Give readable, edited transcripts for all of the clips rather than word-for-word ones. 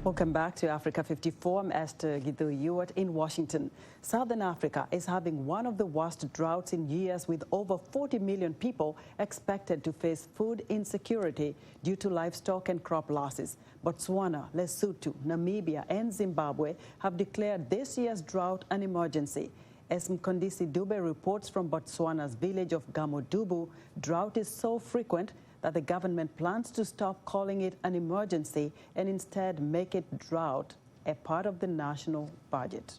Welcome back to Africa 54. I'm Esther Githu-Ewart in Washington. Southern Africa is having one of the worst droughts in years, with over 40 million people expected to face food insecurity due to livestock and crop losses. Botswana, Lesotho, Namibia and Zimbabwe have declared this year's drought an emergency. As Mkondisi Dube reports from Botswana's village of Gamodubu, drought is so frequent that the government plans to stop calling it an emergency and instead make it drought a part of the national budget.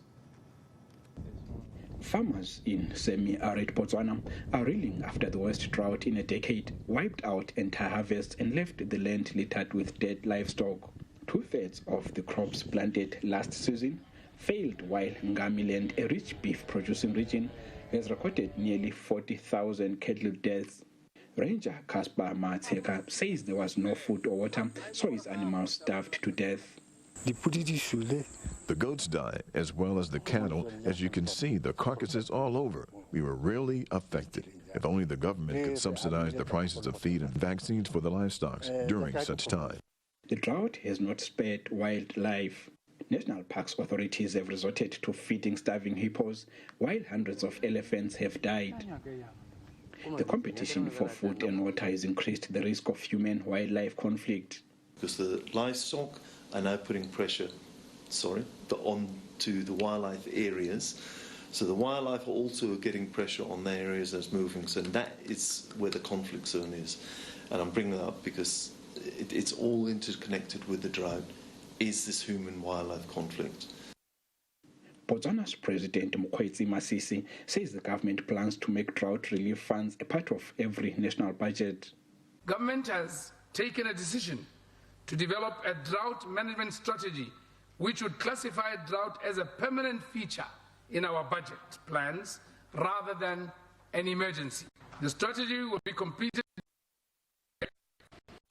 Farmers in semi-arid Botswana are reeling after the worst drought in a decade wiped out entire harvests and left the land littered with dead livestock. 2/3 of the crops planted last season failed, while Ngamiland, a rich beef-producing region, has recorded nearly 40,000 cattle deaths. Ranger Casper Matseka says there was no food or water, so his animals starved to death. The goats die, as well as the cattle. As you can see, the carcasses all over. We were really affected. If only the government could subsidize the prices of feed and vaccines for the livestock during such time. The drought has not spared wildlife. National Parks authorities have resorted to feeding starving hippos, while hundreds of elephants have died. The competition for food and water has increased the risk of human-wildlife conflict. Because the livestock are now putting pressure, onto the wildlife areas. So the wildlife are also getting pressure on the areas that's moving. So that is where the conflict zone is. And I'm bringing that up because it's all interconnected with the drought. Is this human-wildlife conflict? Botswana's President Mokgweetsi Masisi says the government plans to make drought relief funds a part of every national budget. Government has taken a decision to develop a drought management strategy which would classify drought as a permanent feature in our budget plans rather than an emergency. The strategy will be completed.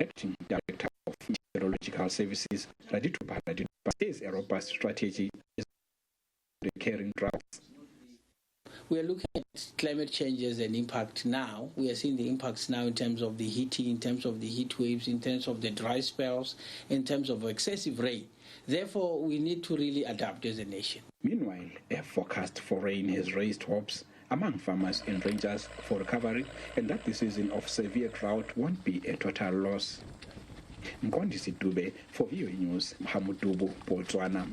Acting Director of Meteorological Services, Raditupa says a robust strategy is recurring droughts. We are looking at climate changes and impact now. We are seeing the impacts now in terms of the heating, in terms of the heat waves, in terms of the dry spells, in terms of excessive rain. Therefore, we need to really adapt as a nation. Meanwhile, a forecast for rain has raised hopes among farmers and rangers for recovery, and that the season of severe drought won't be a total loss. Mkondisi Dube for VOA News, Gamodubu, Botswana.